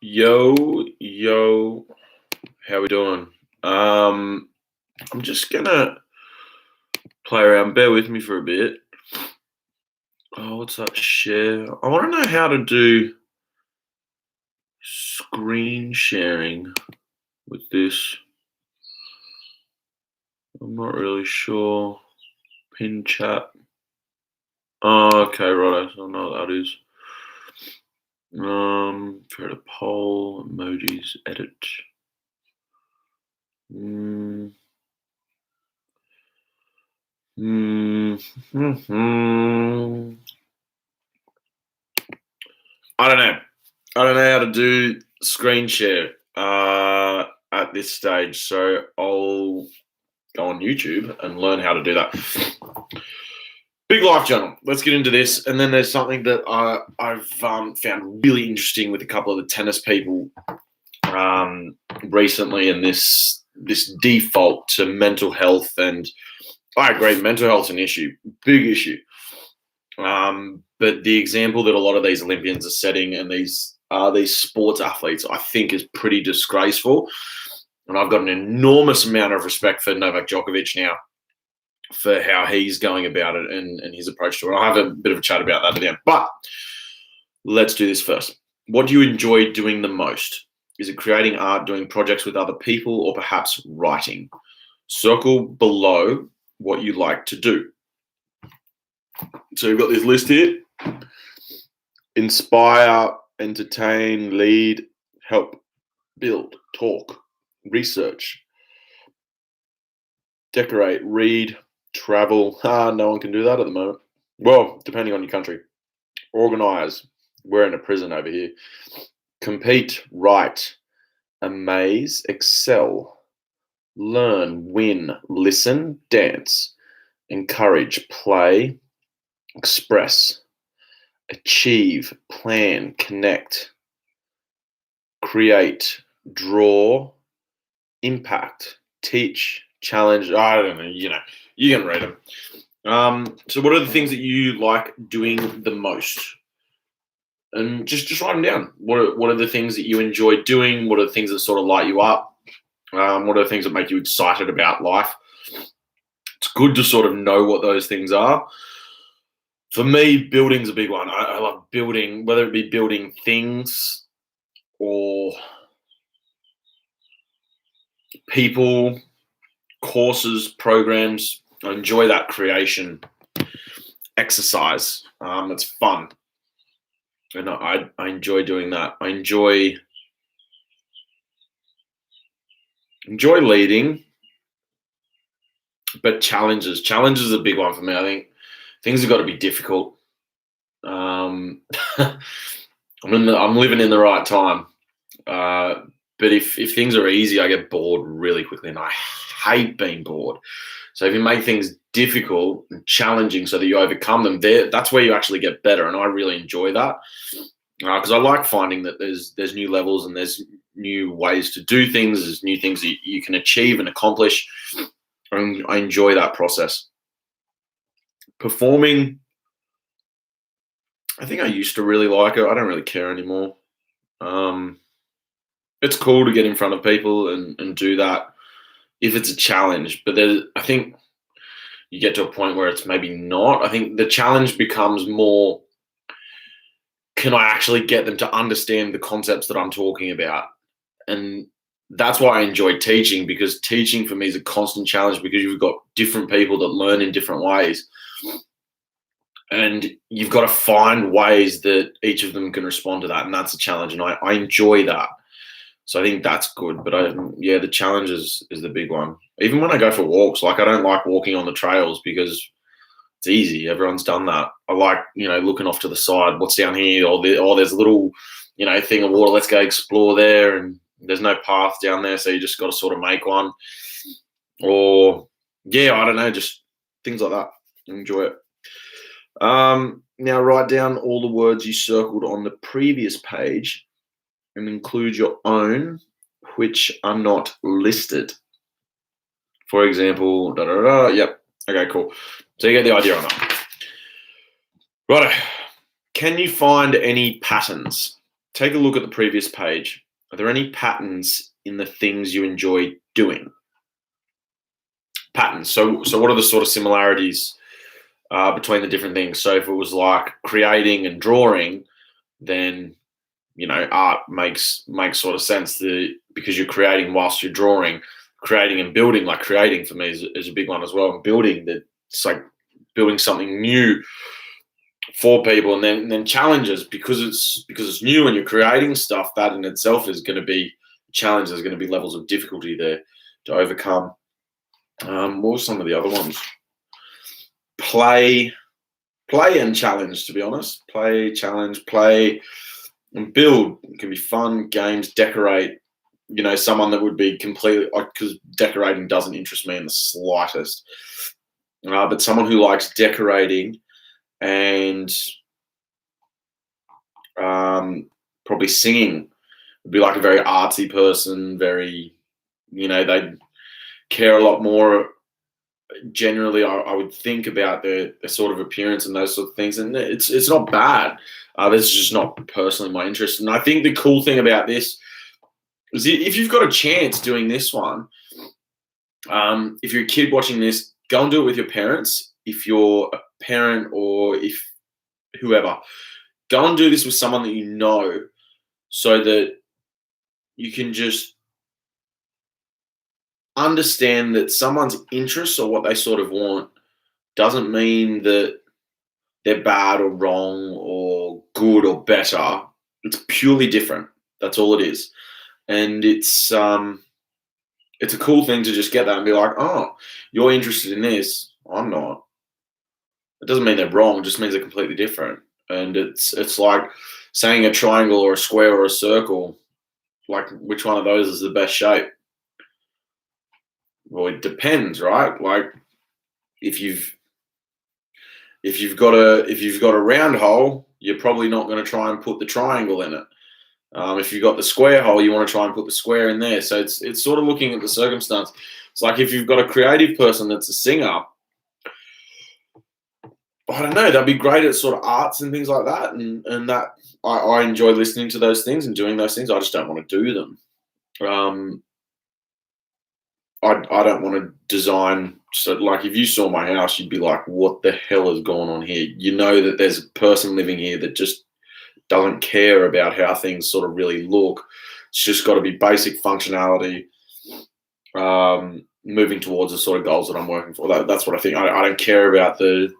Yo, how we doing? I'm just gonna play around. Bear with me for a bit. Oh, what's that? Share. I want to know how to do screen sharing with this. I'm not really sure. Pin chat. Oh, okay, right. I don't know what that is. Create a poll, emojis, edit. Hmm. Hmm. I don't know. I don't know how to do screen share at this stage, so I'll go on YouTube and learn how to do that. Big life journal. Let's get into this, and then there's something that I've found really interesting with a couple of the tennis people recently, and this default to mental health. And I agree, mental health's an issue, big issue. But the example that a lot of these Olympians are setting and these sports athletes, I think, is pretty disgraceful. And I've got an enormous amount of respect for Novak Djokovic now for how he's going about it and his approach to it. I'll have a bit of a chat about that at the end. But let's do this first. What do you enjoy doing the most? Is it creating art, doing projects with other people, or perhaps writing? Circle below what you like to do. So we've got this list here. Inspire, entertain, lead, help, build, talk, research, decorate, read, travel. No one can do that at the moment. Well, depending on your country. Organize. We're in a prison over here. Compete, write, amaze, excel, learn, win, listen, dance, encourage, play, express, achieve, plan, connect, create, draw, impact, teach, challenge. I don't know, you can read them. So what are the things that you like doing the most? And just write them down. What are the things that you enjoy doing? What are the things that sort of light you up? What are the things that make you excited about life? It's good to sort of know what those things are. For me, building's a big one. I love building, whether it be building things or people, courses, programs. I enjoy that creation exercise. It's fun. And I enjoy doing that. I enjoy leading, but challenges is a big one for me. I think things have got to be difficult. I'm living in the right time, but if things are easy, I get bored really quickly, and I hate being bored. So if you make things difficult and challenging so that you overcome them, that's where you actually get better, and I really enjoy that because I like finding that there's new levels and there's new ways to do things, there's new things that you can achieve and accomplish, and I enjoy that process. Performing, I think I used to really like it. I don't really care anymore. It's cool to get in front of people and do that if it's a challenge, but I think you get to a point where it's maybe not. I think the challenge becomes more, can I actually get them to understand the concepts that I'm talking about? And that's why I enjoy teaching, because teaching for me is a constant challenge, because you've got different people that learn in different ways. And you've got to find ways that each of them can respond to that. And that's a challenge. And I enjoy that. So I think that's good. But the challenge is the big one. Even when I go for walks, like I don't like walking on the trails because it's easy. Everyone's done that. I like, looking off to the side, what's down here, or there's a little, thing of water. Let's go explore there. And there's no path down there. So you just got to sort of make one. Or, I don't know, just things like that. Enjoy it. Now write down all the words you circled on the previous page and include your own which are not listed. For example, yep. Okay, cool. So you get the idea on that. Right. Can you find any patterns? take a look at the previous page. Are there any patterns in the things you enjoy doing? Patterns. So what are the sort of similarities between the different things? So if it was like creating and drawing, then art makes sort of sense. Because you're creating whilst you're drawing, creating and building. Like creating for me is a big one as well. And building, that it's like building something new for people, and then challenges because it's new and you're creating stuff. That in itself is going to be a challenge. There's going to be levels of difficulty there to overcome. What were some of the other ones? Play and challenge. To be honest, play, challenge, play and build. It can be fun. Games, decorate. Someone that would be completely, because decorating doesn't interest me in the slightest. But someone who likes decorating and probably singing would be like a very artsy person. Very, they care a lot more. Generally, I would think about their sort of appearance and those sort of things, and it's not bad. This is just not personally my interest. And I think the cool thing about this is if you've got a chance doing this one, if you're a kid watching this, go and do it with your parents. If you're a parent or if whoever, go and do this with someone that you know, so that you can just understand that someone's interests or what they sort of want doesn't mean that they're bad or wrong or good or better. It's purely different. That's all it is. And it's a cool thing to just get that and be like, oh, you're interested in this, I'm not. It doesn't mean they're wrong, it just means they're completely different. And it's like saying a triangle or a square or a circle, like which one of those is the best shape? Well, it depends, right? Like if you've got a round hole, you're probably not going to try and put the triangle in it. If you've got the square hole, you want to try and put the square in there. So it's sort of looking at the circumstance. It's like if you've got a creative person that's a singer, I don't know, they'll be great at sort of arts and things like that. And that I enjoy listening to those things and doing those things. I just don't want to do them. I don't want to design. So, like, if you saw my house, you'd be like, what the hell is going on here? You know that there's a person living here that just doesn't care about how things sort of really look. It's just got to be basic functionality, moving towards the sort of goals that I'm working for. That's what I think. I don't care about the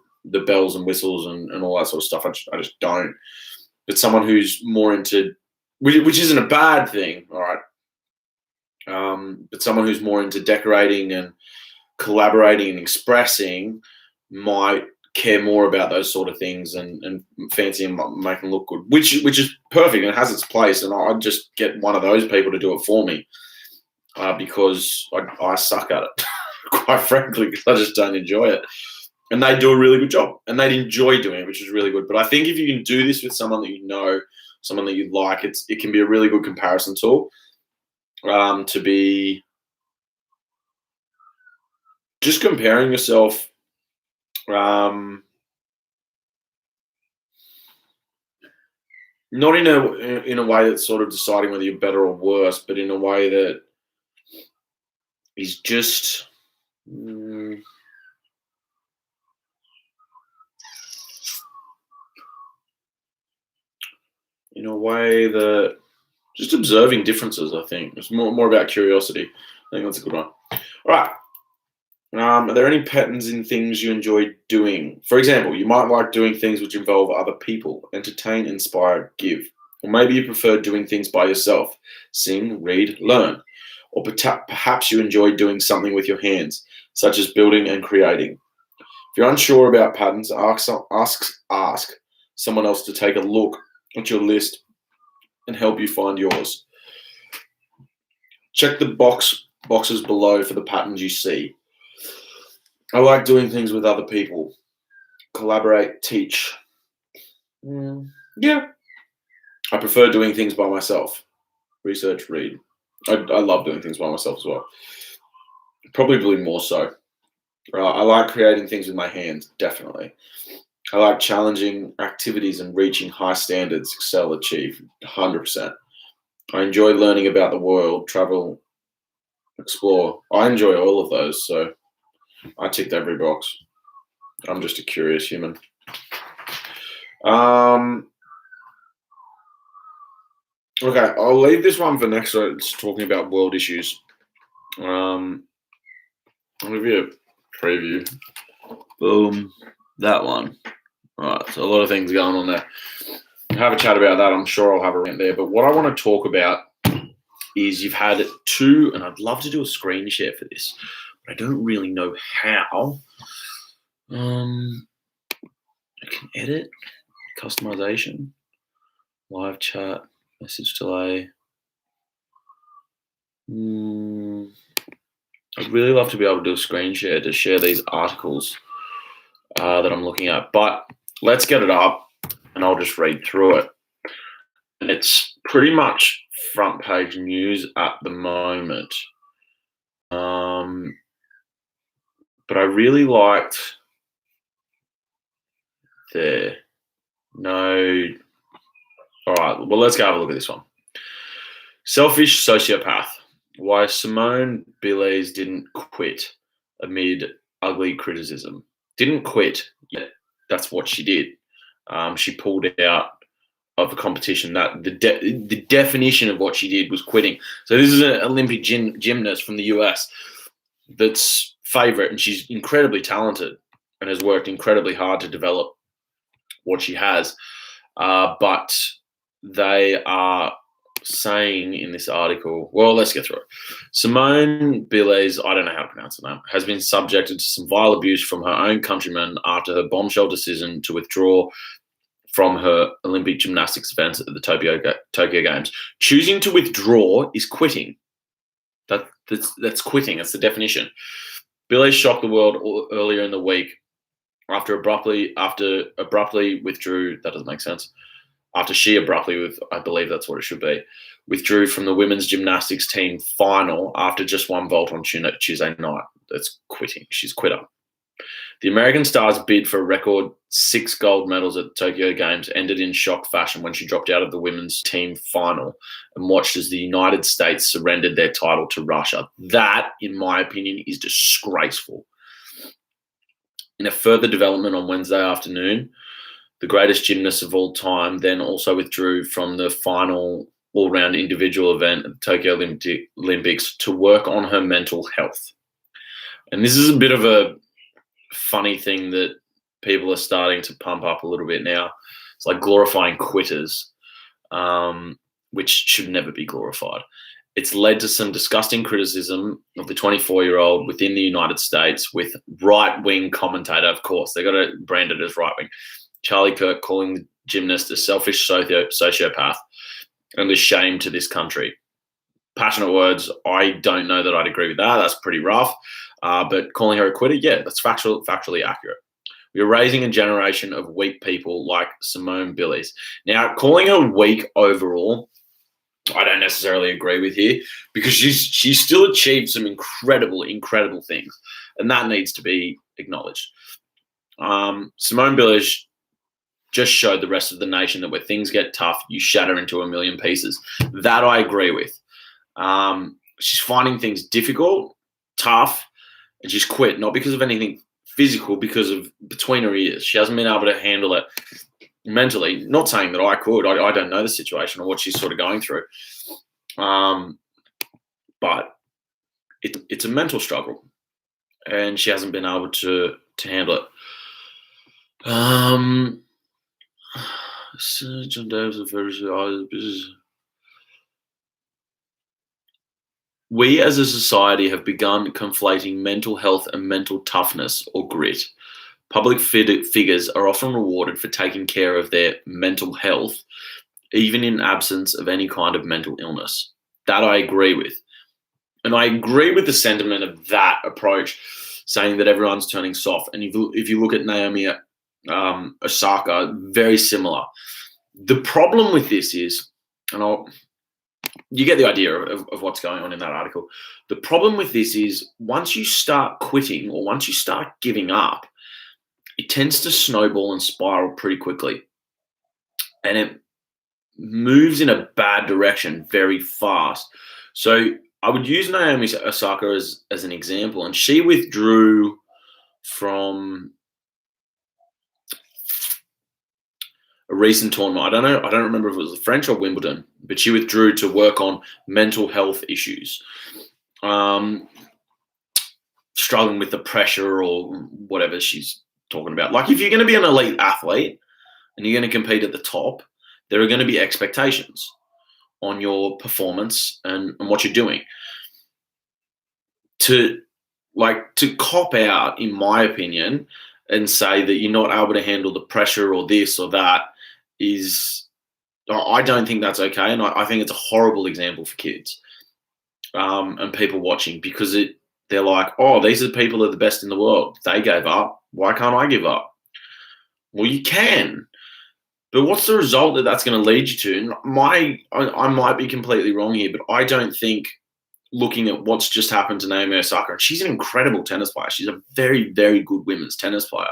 bells and whistles and all that sort of stuff. I just don't. But someone who's more into, which isn't a bad thing, all right, but someone who's more into decorating and collaborating and expressing might care more about those sort of things and fancy and make them look good, which is perfect and it has its place. And I'd just get one of those people to do it for me because I suck at it, quite frankly, because I just don't enjoy it. And they do a really good job and they'd enjoy doing it, which is really good. But I think if you can do this with someone that you know, someone that you like, it can be a really good comparison tool to be just comparing yourself not in a way that's sort of deciding whether you're better or worse, but in a way that is just in a way that just observing differences. I think it's more about curiosity. I think that's a good one. All right. Are there any patterns in things you enjoy doing? For example, you might like doing things which involve other people, entertain, inspire, give. Or maybe you prefer doing things by yourself, sing, read, learn. Or perhaps you enjoy doing something with your hands, such as building and creating. If you're unsure about patterns, ask someone else to take a look at your list and help you find yours. Check the boxes below for the patterns you see. I like doing things with other people. Collaborate, teach. Yeah. I prefer doing things by myself. Research, read. I love doing things by myself as well. Probably more so. I like creating things with my hands, definitely. I like challenging activities and reaching high standards, excel, achieve, 100%. I enjoy learning about the world, travel, explore. I enjoy all of those, so I ticked every box. I'm just a curious human. Okay, I'll leave this one for next. So it's talking about world issues. I'll give you a preview. Boom, that one. All right, so a lot of things going on there. Have a chat about that. I'm sure I'll have a rant there. But what I want to talk about is you've had two, and I'd love to do a screen share for this, but I don't really know how. I can edit, customization, live chat, message delay. I'd really love to be able to do a screen share to share these articles that I'm looking at, but let's get it up and I'll just read through it. And it's pretty much front page news at the moment. But I really liked there. No. All right. Well, let's go have a look at this one. Selfish sociopath. Why Simone Biles didn't quit amid ugly criticism. Didn't quit yet. That's what she did. She pulled out of the competition. That the definition of what she did was quitting. So this is an Olympic gymnast from the US that's favorite, and she's incredibly talented and has worked incredibly hard to develop what she has. But they are saying in this article, well, let's get through it. Simone Biles, I don't know how to pronounce her name, has been subjected to some vile abuse from her own countrymen after her bombshell decision to withdraw from her Olympic gymnastics events at the Tokyo Games. Choosing to withdraw is quitting. That's quitting. That's the definition. Biles shocked the world earlier in the week after abruptly withdrew. That doesn't make sense. After she abruptly, I believe that's what it should be, withdrew from the women's gymnastics team final after just one vault on Tuesday night. That's quitting. She's a quitter. The American star's bid for a record 6 gold medals at the Tokyo Games ended in shock fashion when she dropped out of the women's team final and watched as the United States surrendered their title to Russia. That, in my opinion, is disgraceful. In a further development on Wednesday afternoon, the greatest gymnast of all time then also withdrew from the final all-round individual event at the Tokyo Olympics to work on her mental health. And this is a bit of a funny thing that people are starting to pump up a little bit now. It's like glorifying quitters, which should never be glorified. It's led to some disgusting criticism of the 24-year-old within the United States, with right-wing commentator, of course, they got to brand it as right-wing, Charlie Kirk, calling the gymnast a selfish sociopath and a shame to this country. Passionate words. I don't know that I'd agree with that. That's pretty rough. But calling her a quitter, yeah, that's factually accurate. We are raising a generation of weak people like Simone Biles. Now, calling her weak overall, I don't necessarily agree with here, because she's still achieved some incredible things, and that needs to be acknowledged. Simone Biles just showed the rest of the nation that when things get tough, you shatter into a million pieces. That I agree with. She's finding things difficult, tough, and she's quit, not because of anything physical, because of between her ears. She hasn't been able to handle it mentally. Not saying that I could. I don't know the situation or what she's sort of going through. But it's a mental struggle, and she hasn't been able to handle it. John Davis is very We as a society have begun conflating mental health and mental toughness or grit. Public figures are often rewarded for taking care of their mental health, even in absence of any kind of mental illness. That I agree with. And I agree with the sentiment of that approach, saying that everyone's turning soft. And if you look at Naomi Osaka, very similar. The problem with this is, and you get the idea of what's going on in that article. The problem with this is once you start quitting or once you start giving up, it tends to snowball and spiral pretty quickly. And it moves in a bad direction very fast. So I would use Naomi Osaka as an example. And she withdrew from a recent tournament. I don't remember if it was the French or Wimbledon, but she withdrew to work on mental health issues. Struggling with the pressure or whatever she's talking about. Like, if you're going to be an elite athlete and you're going to compete at the top, there are going to be expectations on your performance and what you're doing. To cop out, in my opinion, and say that you're not able to handle the pressure or this or that I don't think that's okay. And I think it's a horrible example for kids and people watching, because they're like, oh, these are the people that are the best in the world. They gave up. Why can't I give up? Well, you can. But what's the result that that's going to lead you to? I might be completely wrong here, but I don't think, looking at what's just happened to Naomi Osaka, and she's an incredible tennis player. She's a very, very good women's tennis player.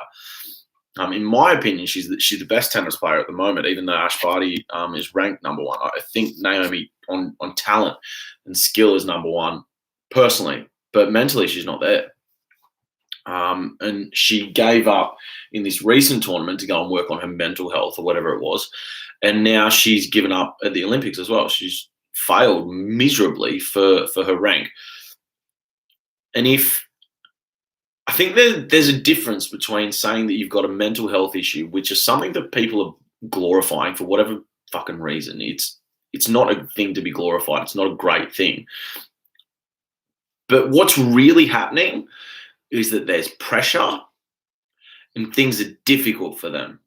In my opinion, she's the best tennis player at the moment, even though Ash Barty is ranked number one. I think Naomi on talent and skill is number one, personally, but mentally she's not there. And she gave up in this recent tournament to go and work on her mental health or whatever it was. And now she's given up at the Olympics as well. She's failed miserably for her rank. And I think there's a difference between saying that you've got a mental health issue, which is something that people are glorifying for whatever fucking reason. It's not a thing to be glorified. It's not a great thing. But what's really happening is that there's pressure and things are difficult for them.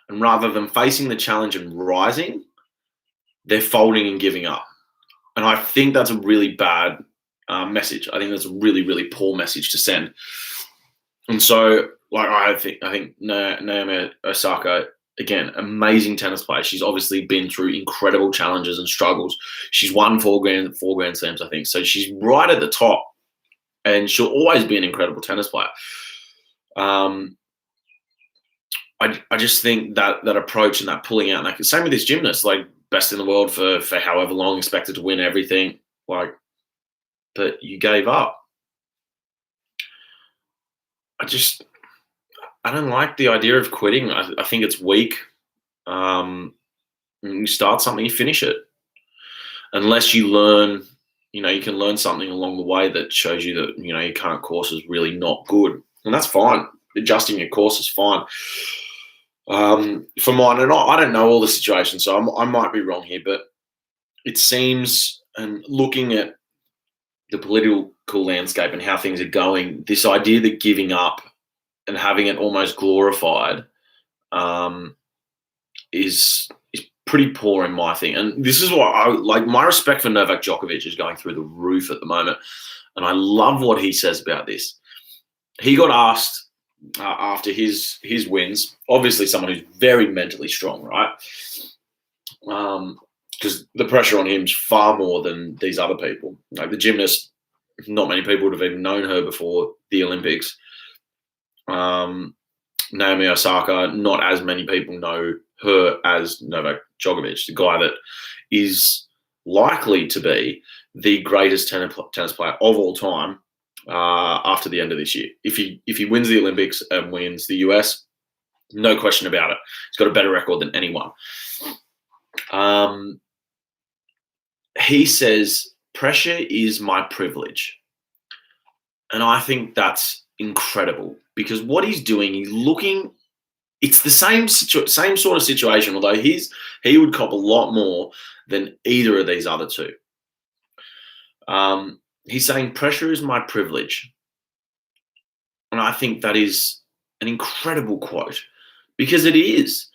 And rather than facing the challenge and rising, they're folding and giving up. And I think that's a really bad message. I think that's a really, really poor message to send. And so, I think Naomi Osaka, again, amazing tennis player. She's obviously been through incredible challenges and struggles. She's won four Grand Slams, I think. So she's right at the top. And she'll always be an incredible tennis player. I just think that approach and that pulling out, and same with this gymnast, like best in the world for however long, expected to win everything, but you gave up. I don't like the idea of quitting. I think it's weak. You start something, you finish it. Unless you learn. You can learn something along the way that shows you that, your current course is really not good. And that's fine. Adjusting your course is fine. For mine, and I don't know all the situations, so I might be wrong here, but it seems, and looking at the political landscape and how things are going, this idea that giving up and having it almost glorified is pretty poor in my thing. And this is what my respect for Novak Djokovic is going through the roof at the moment. And I love what he says about this. He got asked after his wins, obviously someone who's very mentally strong, right? Because the pressure on him is far more than these other people. Like the gymnast, not many people would have even known her before the Olympics. Naomi Osaka, not as many people know her as Novak Djokovic, the guy that is likely to be the greatest tennis player of all time after the end of this year. If he wins the Olympics and wins the US, no question about it. He's got a better record than anyone. He says, pressure is my privilege. And I think that's incredible, because what he's doing, he's looking, it's the same sort of situation, although he would cop a lot more than either of these other two. He's saying pressure is my privilege. And I think that is an incredible quote, because it is.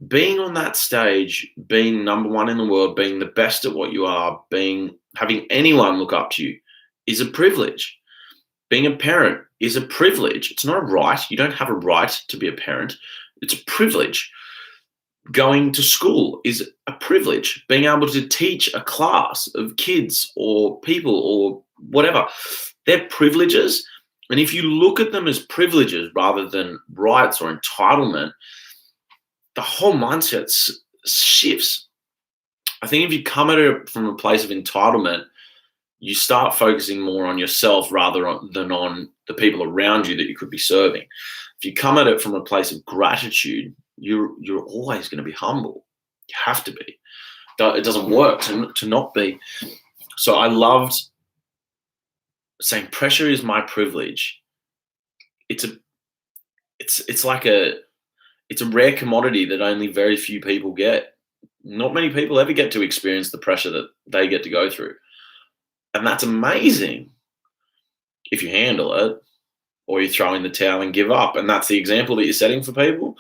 Being on that stage, being number one in the world, being the best at what you are, having anyone look up to you is a privilege. Being a parent is a privilege. It's not a right. You don't have a right to be a parent. It's a privilege. Going to school is a privilege. Being able to teach a class of kids or people or whatever, they're privileges. And if you look at them as privileges rather than rights or entitlement, the whole mindset shifts. I think if you come at it from a place of entitlement, you start focusing more on yourself than on the people around you that you could be serving. If you come at it from a place of gratitude, you're always going to be humble. You have to be. It doesn't work to not be. So I loved saying pressure is my privilege. It's a rare commodity that only very few people get. Not many people ever get to experience the pressure that they get to go through. And that's amazing if you handle it, or you throw in the towel and give up. And that's the example that you're setting for people.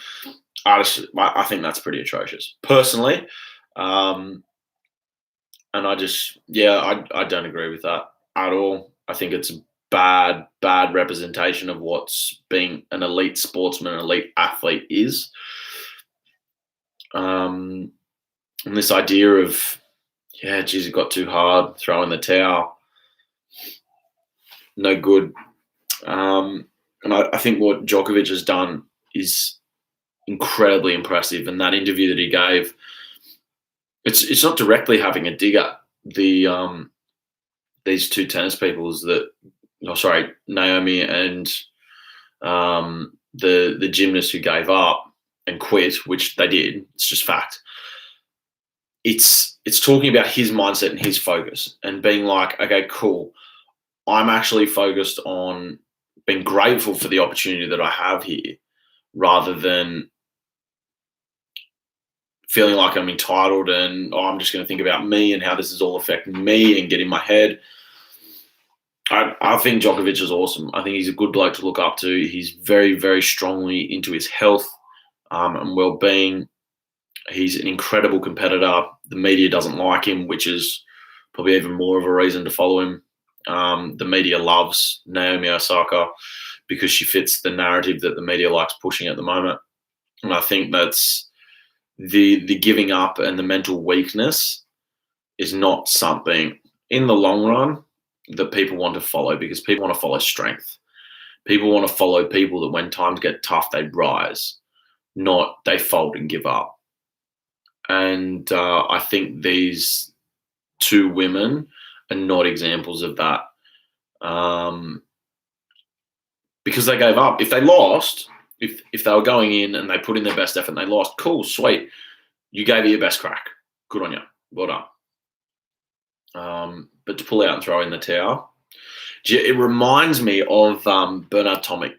I think that's pretty atrocious, personally. And I don't agree with that at all. I think it's a bad representation of what's being an elite sportsman, an elite athlete is. And this idea of, it got too hard, throw in the towel, no good. And I think what Djokovic has done is incredibly impressive. And that interview that he gave, it's not directly having a dig at these two tennis peoples Naomi and the gymnast who gave up and quit, which they did. It's just fact. It's talking about his mindset and his focus and being like, okay, cool. I'm actually focused on being grateful for the opportunity that I have here, rather than feeling like I'm entitled and I'm just going to think about me and how this is all affecting me and get in my head. I think Djokovic is awesome. I think he's a good bloke to look up to. He's very, very strongly into his health and well-being. He's an incredible competitor. The media doesn't like him, which is probably even more of a reason to follow him. The media loves Naomi Osaka because she fits the narrative that the media likes pushing at the moment. And I think that's the giving up and the mental weakness is not something in the long run that people want to follow, because people want to follow strength. People want to follow people that when times get tough, they rise, not they fold and give up. And I think these two women are not examples of that, because they gave up. If they lost, if they were going in and they put in their best effort and they lost, cool, sweet. You gave it your best crack. Good on you. Well done. But to pull out and throw in the towel, it reminds me of Bernard Tomic,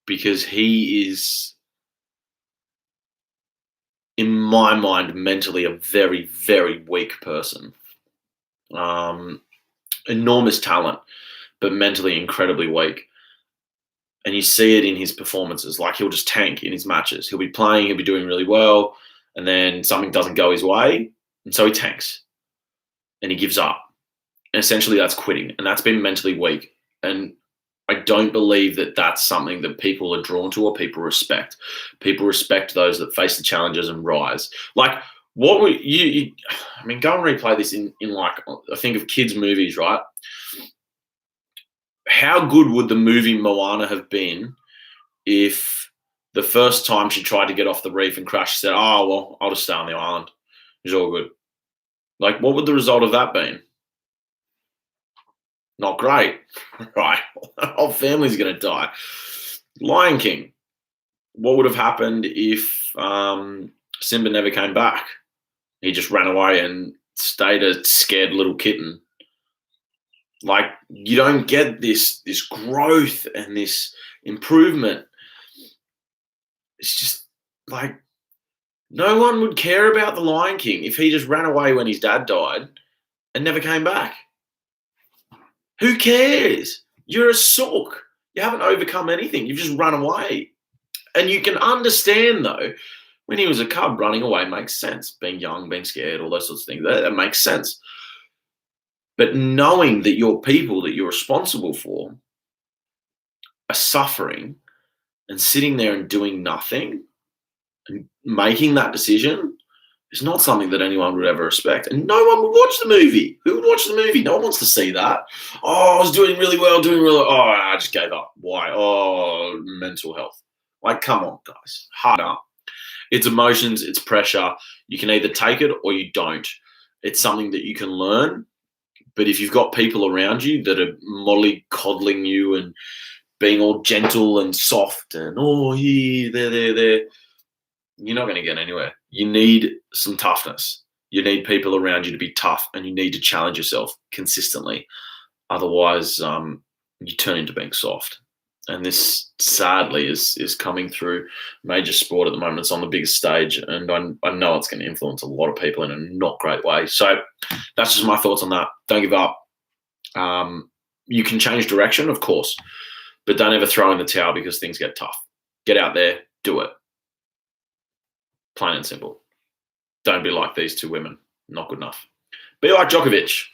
because he is, in my mind, mentally a very, very weak person. Enormous talent, but mentally incredibly weak. And you see it in his performances. Like, he'll just tank in his matches. He'll be playing, he'll be doing really well, and then something doesn't go his way, and so he tanks and he gives up. And essentially that's quitting, and that's being mentally weak. And I don't believe that that's something that people are drawn to or people respect. People respect those that face the challenges and rise. Like, what would you I mean, go and replay this in like, I think of kids' movies, right? How good would the movie Moana have been if the first time she tried to get off the reef and crash, she said, oh, well, I'll just stay on the island. It's all good. Like, what would the result of that been? Not great, right? The whole family's going to die. Lion King. What would have happened if Simba never came back? He just ran away and stayed a scared little kitten. Like, you don't get this growth and this improvement. It's just like, no one would care about the Lion King if he just ran away when his dad died and never came back. Who cares? You're a sook. You haven't overcome anything. You've just run away. And you can understand, though, when he was a cub, running away makes sense. Being young, being scared, all those sorts of things, that makes sense. But knowing that your people that you're responsible for are suffering and sitting there and doing nothing and making that decision, It's not something that anyone would ever respect. And no one would watch the movie. Who would watch the movie? No one wants to see that. Oh, I was doing really well, Oh, I just gave up. Why? Oh, mental health. Like, come on, guys. Hard up. It's emotions, it's pressure. You can either take it or you don't. It's something that you can learn. But if you've got people around you that are mollycoddling you and being all gentle and soft and, oh, here, there, you're not going to get anywhere. You need some toughness. You need people around you to be tough, and you need to challenge yourself consistently. Otherwise, you turn into being soft. And this, sadly, is coming through major sport at the moment. It's on the biggest stage, and I know it's going to influence a lot of people in a not great way. So that's just my thoughts on that. Don't give up. You can change direction, of course, but don't ever throw in the towel because things get tough. Get out there, do it. Plain and simple. Don't be like these two women. Not good enough. Be like Djokovic.